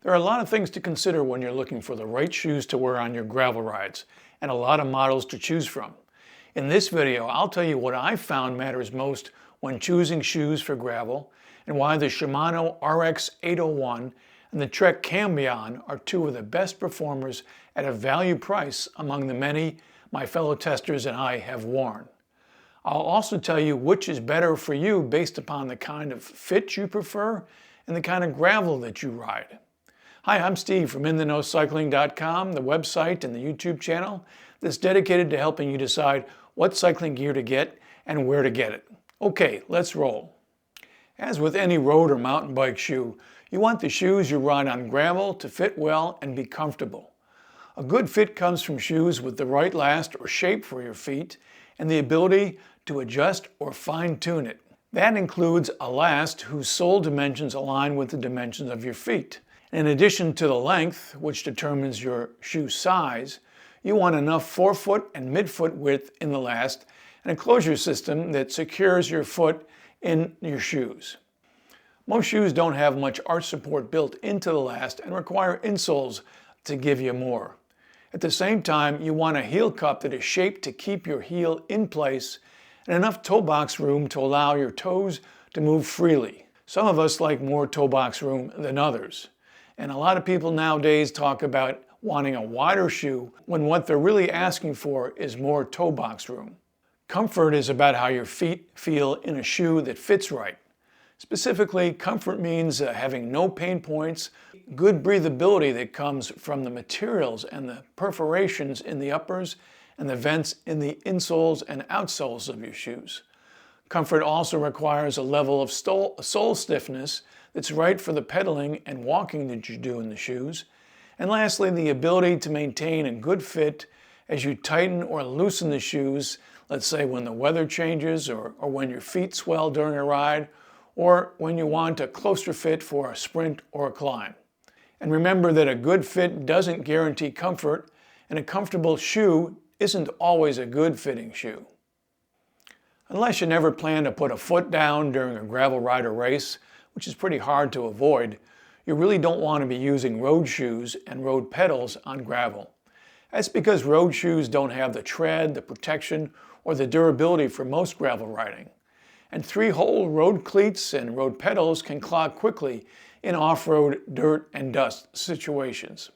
There are a lot of things to consider when you're looking for the right shoes to wear on your gravel rides, and a lot of models to choose from. In this video, I'll tell you what I found matters most when choosing shoes for gravel, and why the Shimano RX801 and the trekcambion are two of the best performers at a value price among the many my fellow testers and I have worn. I'll also tell you which is better for you based upon the kind of fit you prefer and the kind of gravel that you ride. Hi, I'm Steve from InTheKnowCycling.com, the website and the YouTube channel that's dedicated to helping you decide what cycling gear to get and where to get it. Okay, let's roll. As with any road or mountain bike shoe, you want the shoes you ride on gravel to fit well and be comfortable. A good fit comes from shoes with the right last or shape for your feet and the ability to adjust or fine-tune it. That includes a last whose sole dimensions align with the dimensions of your feet. In addition to the length, which determines your shoe size, you want enough forefoot and midfoot width in the last and a closure system that secures your foot in your shoes. Most shoes don't have much arch support built into the last and require insoles to give you more. At the same time, you want a heel cup that is shaped to keep your heel in place and enough toe box room to allow your toes to move freely. Some of us like more toe box room than others. And a lot of people nowadays talk about wanting a wider shoe when what they're really asking for is more toe box room. Comfort is about how your feet feel in a shoe that fits right. Specifically, comfort means having no pain points, good breathability that comes from the materials and the perforations in the uppers and the vents in the insoles and outsoles of your shoes. Comfort also requires a level of sole stiffness that's right for the pedaling and walking that you do in the shoes. And lastly, the ability to maintain a good fit as you tighten or loosen the shoes, let's say when the weather changes or when your feet swell during a ride, or when you want a closer fit for a sprint or a climb. And remember that a good fit doesn't guarantee comfort, and a comfortable shoe isn't always a good fitting shoe. Unless you never plan to put a foot down during a gravel ride or race, which is pretty hard to avoid, you really don't want to be using road shoes and road pedals on gravel. That's because road shoes don't have the tread, the protection, or the durability for most gravel riding. And 3-hole road cleats and road pedals can clog quickly in off-road dirt and dust situations.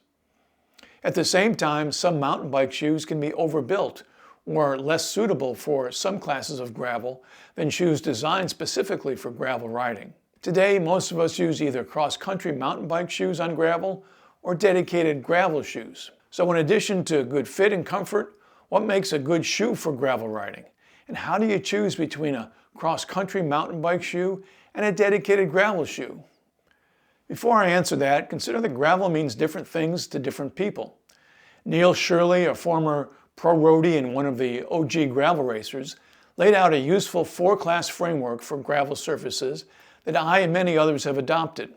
At the same time, some mountain bike shoes can be overbuilt or less suitable for some classes of gravel than shoes designed specifically for gravel riding. Today, most of us use either cross-country mountain bike shoes on gravel or dedicated gravel shoes. So in addition to good fit and comfort, what makes a good shoe for gravel riding? And how do you choose between a cross-country mountain bike shoe and a dedicated gravel shoe? Before I answer that, consider that gravel means different things to different people. Neil Shirley, a former pro roadie and one of the OG gravel racers, laid out a useful 4-class framework for gravel surfaces that I and many others have adopted.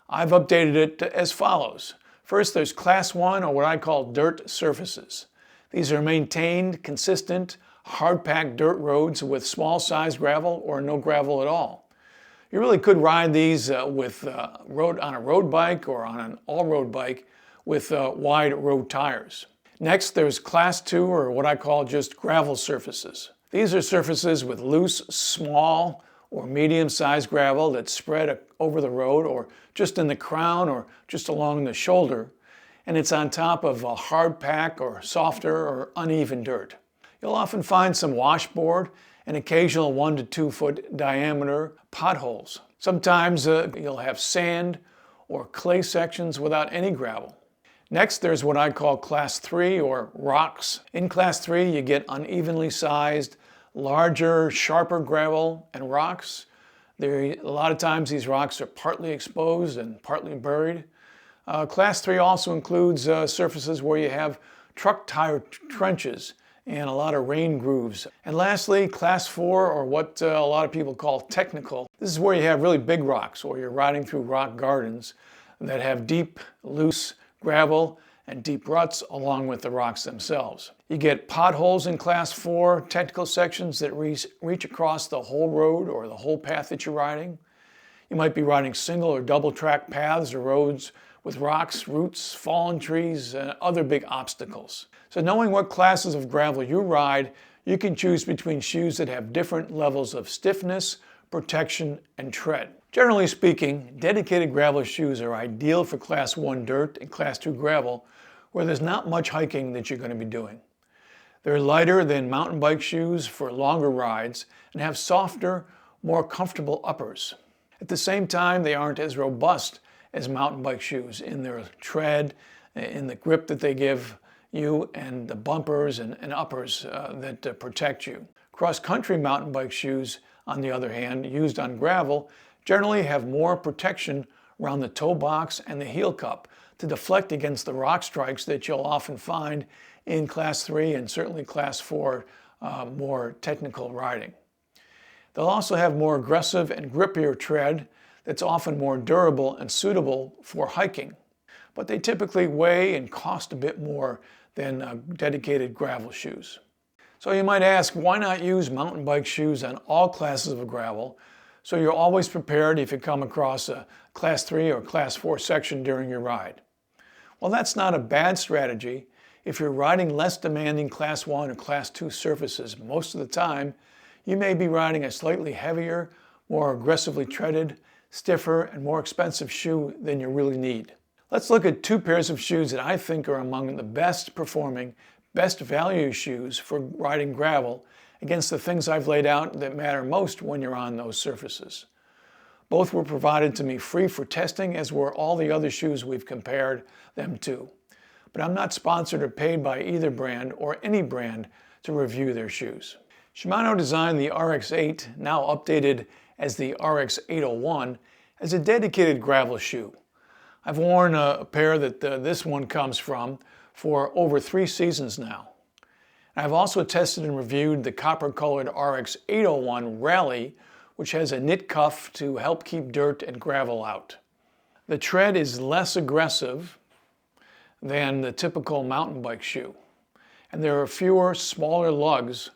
I've updated it as follows. First, there's Class 1, or what I call dirt surfaces. These are maintained, consistent, hard-packed dirt roads with small-sized gravel or no gravel at all. You really could ride these on a road bike or on an all-road bike with wide road tires. Next, there's Class 2, or what I call just gravel surfaces. These are surfaces with loose, small, or medium-sized gravel that's spread over the road or just in the crown or just along the shoulder, and it's on top of a hard pack or softer or uneven dirt. You'll often find some washboard and occasional 1 to 2 foot diameter potholes. Sometimes you'll have sand or clay sections without any gravel. Next, there's what I call Class 3, or rocks. In Class 3, you get unevenly sized, larger, sharper gravel and rocks. A lot of times these rocks are partly exposed and partly buried. Class 3 also includes surfaces where you have truck tire trenches and a lot of rain grooves. And lastly, Class 4, or what a lot of people call technical. This is where you have really big rocks, or you're riding through rock gardens that have deep, loose gravel and deep ruts along with the rocks themselves. You get potholes in Class 4, technical sections that reach across the whole road or the whole path that you're riding. You might be riding single or double track paths or roads with rocks, roots, fallen trees, and other big obstacles. So knowing what classes of gravel you ride, you can choose between shoes that have different levels of stiffness, protection, and tread. Generally speaking, dedicated gravel shoes are ideal for Class 1 dirt and Class 2 gravel, where there's not much hiking that you're going to be doing. They're lighter than mountain bike shoes for longer rides and have softer, more comfortable uppers. At the same time, they aren't as robust as mountain bike shoes in their tread, in the grip that they give you, and the bumpers and uppers that protect you. Cross-country mountain bike shoes, on the other hand, used on gravel, generally have more protection around the toe box and the heel cup to deflect against the rock strikes that you'll often find in Class 3 and certainly Class 4 more technical riding. They'll also have more aggressive and grippier tread that's often more durable and suitable for hiking, but they typically weigh and cost a bit more than dedicated gravel shoes. So you might ask, why not use mountain bike shoes on all classes of gravel so you're always prepared if you come across a Class 3 or Class 4 section during your ride? Well, that's not a bad strategy if you're riding less demanding Class 1 or Class 2 surfaces. Most of the time, you may be riding a slightly heavier, more aggressively treaded, stiffer, and more expensive shoe than you really need. Let's look at two pairs of shoes that I think are among the best performing, best value shoes for riding gravel against the things I've laid out that matter most when you're on those surfaces. Both were provided to me free for testing, as were all the other shoes we've compared them to. But I'm not sponsored or paid by either brand or any brand to review their shoes. Shimano designed the RX8, now updated as the RX801, as a dedicated gravel shoe. I've worn a pair that this one comes from for over 3 seasons now. I've also tested and reviewed the copper-colored RX801 Rally, which has a knit cuff to help keep dirt and gravel out. The tread is less aggressive than the typical mountain bike shoe, and there are fewer, smaller lugs,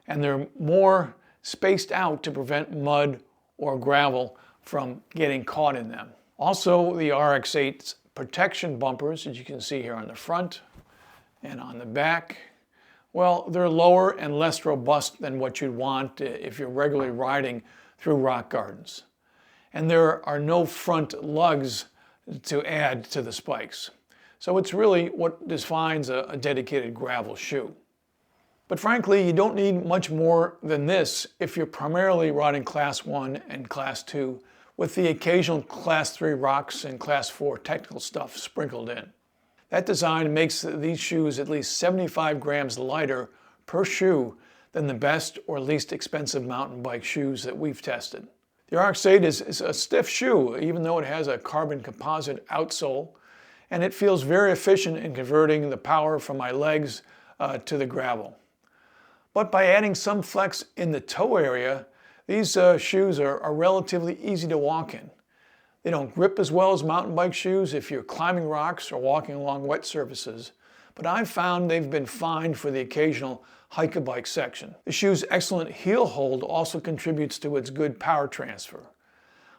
and they're more spaced out to prevent mud or gravel from getting caught in them. Also, the RX8's protection bumpers, as you can see here on the front and on the back, well, they're lower and less robust than what you'd want if you're regularly riding through rock gardens. And there are no front lugs to add to the spikes. So it's really what defines a dedicated gravel shoe. But frankly, you don't need much more than this if you're primarily riding Class 1 and Class 2 with the occasional Class 3 rocks and Class 4 technical stuff sprinkled in. That design makes these shoes at least 75 grams lighter per shoe than the best or least expensive mountain bike shoes that we've tested. The RX8 is a stiff shoe, even though it has a carbon composite outsole, and it feels very efficient in converting the power from my legs to the gravel. But by adding some flex in the toe area, these shoes are relatively easy to walk in. They don't grip as well as mountain bike shoes if you're climbing rocks or walking along wet surfaces, but I've found they've been fine for the occasional hike-a-bike section. The shoe's excellent heel hold also contributes to its good power transfer.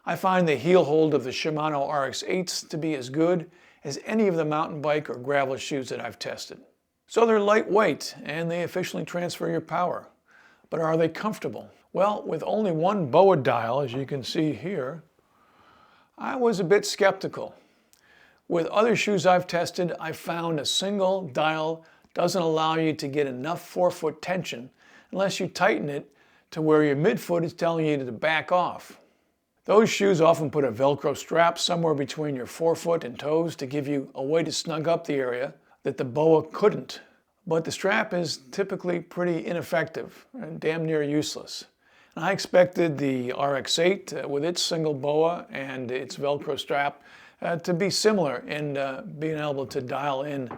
I find the heel hold of the Shimano RX8s to be as good as any of the mountain bike or gravel shoes that I've tested. So they're lightweight and they efficiently transfer your power. But are they comfortable? Well, with only one BOA dial, as you can see here, I was a bit skeptical. With other shoes I've tested, I found a single dial doesn't allow you to get enough forefoot tension unless you tighten it to where your midfoot is telling you to back off. Those shoes often put a Velcro strap somewhere between your forefoot and toes to give you a way to snug up the area that the BOA couldn't. But the strap is typically pretty ineffective and damn near useless. And I expected the RX8 with its single BOA and its Velcro strap to be similar in being able to dial in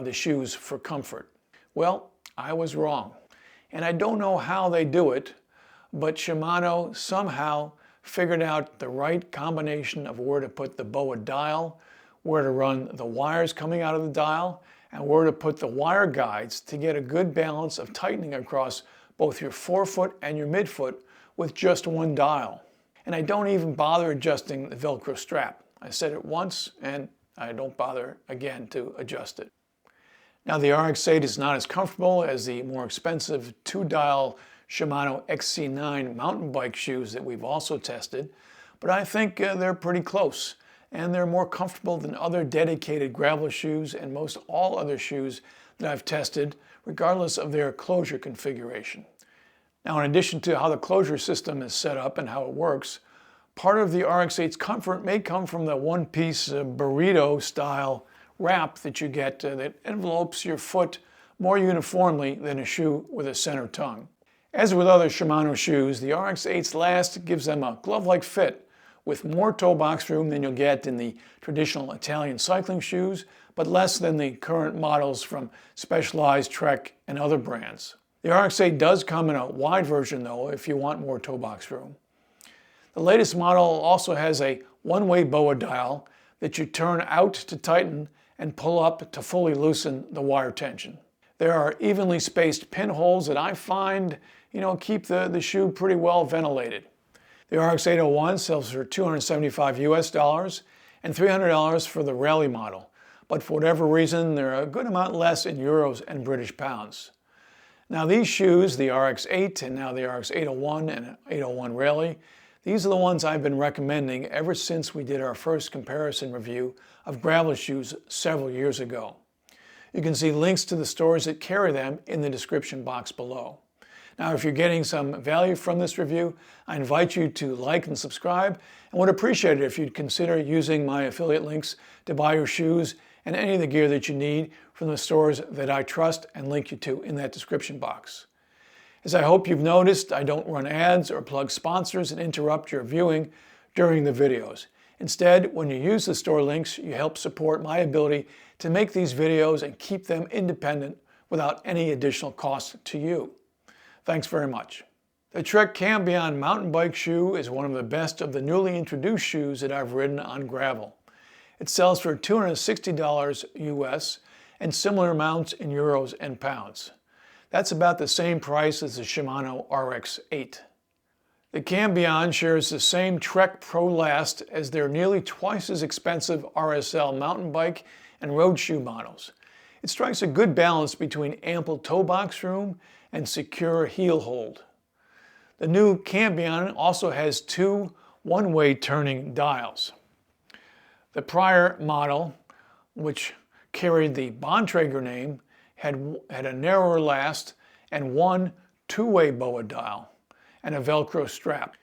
the shoes for comfort. Well, I was wrong. And I don't know how they do it, but Shimano somehow figured out the right combination of where to put the BOA dial, where to run the wires coming out of the dial, and where to put the wire guides to get a good balance of tightening across both your forefoot and your midfoot with just one dial. And I don't even bother adjusting the Velcro strap. I set it once and I don't bother again to adjust it. Now the RX8 is not as comfortable as the more expensive 2-dial Shimano XC9 mountain bike shoes that we've also tested, but I think they're pretty close, and they're more comfortable than other dedicated gravel shoes and most all other shoes that I've tested, regardless of their closure configuration. Now, in addition to how the closure system is set up and how it works, part of the RX8's comfort may come from the one-piece burrito style wrap that you get that envelopes your foot more uniformly than a shoe with a center tongue. As with other Shimano shoes, the RX8's last gives them a glove-like fit with more toe box room than you'll get in the traditional Italian cycling shoes, but less than the current models from Specialized, Trek, and other brands. The RX8 does come in a wide version though if you want more toe box room. The latest model also has a one-way BOA dial that you turn out to tighten and pull up to fully loosen the wire tension. There are evenly spaced pinholes that I find, keep the shoe pretty well ventilated. The RX801 sells for $275 US and $300 for the rally model, but for whatever reason, they're a good amount less in euros and British pounds. Now these shoes, the RX8 and now the RX801 and 801 Rally, these are the ones I've been recommending ever since we did our first comparison review of gravel shoes several years ago. You can see links to the stores that carry them in the description box below. Now, if you're getting some value from this review, I invite you to like and subscribe, and would appreciate it if you'd consider using my affiliate links to buy your shoes and any of the gear that you need from the stores that I trust and link you to in that description box. As I hope you've noticed, I don't run ads or plug sponsors and interrupt your viewing during the videos. Instead, when you use the store links, you help support my ability to make these videos and keep them independent without any additional cost to you. Thanks very much. The Trekcambion mountain bike shoe is one of the best of the newly introduced shoes that I've ridden on gravel. It sells for $260 US and similar amounts in euros and pounds. That's about the same price as the Shimano RX8. The Cambion shares the same Trek Pro Last as their nearly twice as expensive RSL mountain bike and road shoe models. It strikes a good balance between ample toe box room and secure heel hold. The new Cambion also has two one-way turning dials. The prior model, which carried the Bontrager name, had a narrower last and one two-way BOA dial and a Velcro strap.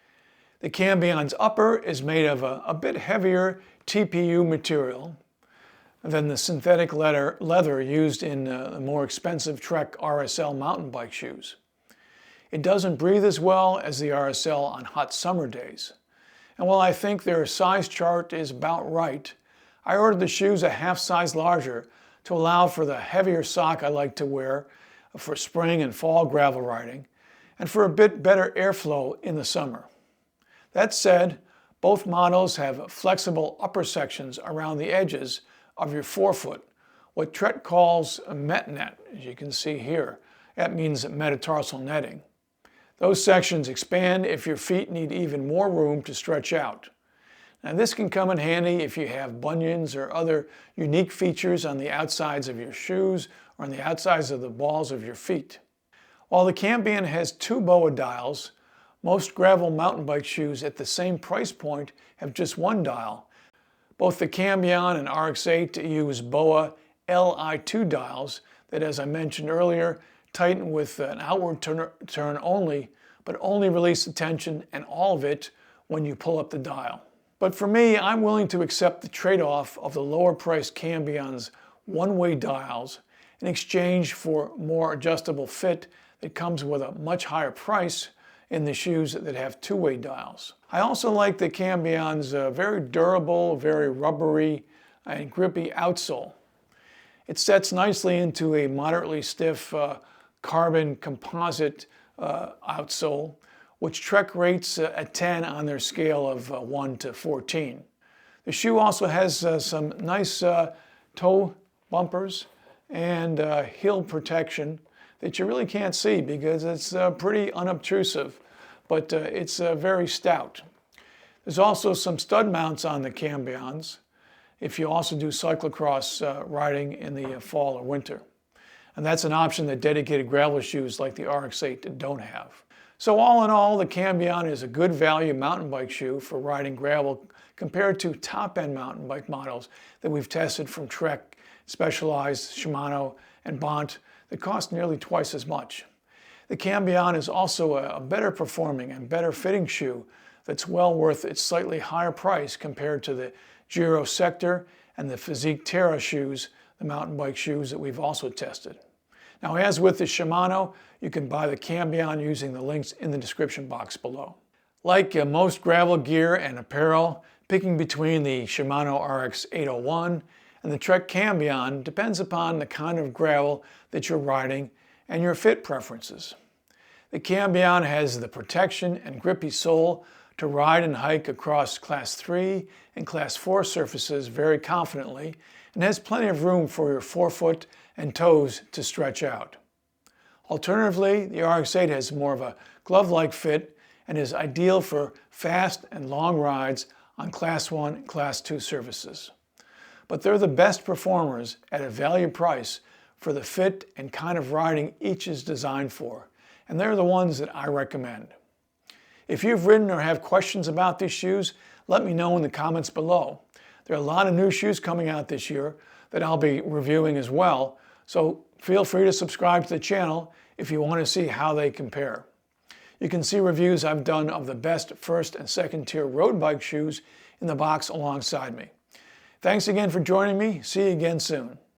The Cambion's upper is made of a bit heavier TPU material than the synthetic leather used in the more expensive Trek RSL mountain bike shoes. It doesn't breathe as well as the RSL on hot summer days. And while I think their size chart is about right, I ordered the shoes a half size larger to allow for the heavier sock I like to wear for spring and fall gravel riding, and for a bit better airflow in the summer. That said, both models have flexible upper sections around the edges of your forefoot, what Trek calls a metnet, as you can see here. That means metatarsal netting. Those sections expand if your feet need even more room to stretch out. Now this can come in handy if you have bunions or other unique features on the outsides of your shoes or on the outsides of the balls of your feet. While the Cambion has two BOA dials, most gravel mountain bike shoes at the same price point have just one dial. Both the Cambion and RX8 use BOA Li2 dials that, as I mentioned earlier, tighten with an outward turn only, but only release the tension and all of it when you pull up the dial. But for me, I'm willing to accept the trade-off of the lower-priced Cambion's one-way dials in exchange for more adjustable fit that comes with a much higher price in the shoes that have two-way dials. I also like the Cambion's very durable, very rubbery and grippy outsole. It sets nicely into a moderately stiff carbon composite outsole, which Trek rates a 10 on their scale of 1 to 14. The shoe also has some nice toe bumpers and heel protection that you really can't see because it's pretty unobtrusive, but it's very stout. There's also some stud mounts on the Cambions, if you also do cyclocross riding in the fall or winter. And that's an option that dedicated gravel shoes like the RX8 don't have. So all in all, the Cambion is a good value mountain bike shoe for riding gravel compared to top-end mountain bike models that we've tested from Trek, Specialized, Shimano, and Bont that cost nearly twice as much. The Cambion is also a better performing and better fitting shoe that's well worth its slightly higher price compared to the Giro Sector and the Physique Terra shoes, the mountain bike shoes that we've also tested. Now, as with the Shimano, you can buy the Cambion using the links in the description box below. Like most gravel gear and apparel, picking between the Shimano RX801 and the trekcambion depends upon the kind of gravel that you're riding and your fit preferences. The Cambion has the protection and grippy sole to ride and hike across Class 3 and Class 4 surfaces very confidently, and has plenty of room for your forefoot and toes to stretch out. Alternatively, the RX8 has more of a glove-like fit and is ideal for fast and long rides on Class 1 and Class 2 surfaces. But they're the best performers at a value price for the fit and kind of riding each is designed for, and they're the ones that I recommend. If you've ridden or have questions about these shoes, let me know in the comments below. There are a lot of new shoes coming out this year that I'll be reviewing as well, so feel free to subscribe to the channel if you want to see how they compare. You can see reviews I've done of the best first and second tier road bike shoes in the box alongside me. Thanks again for joining me. See you again soon.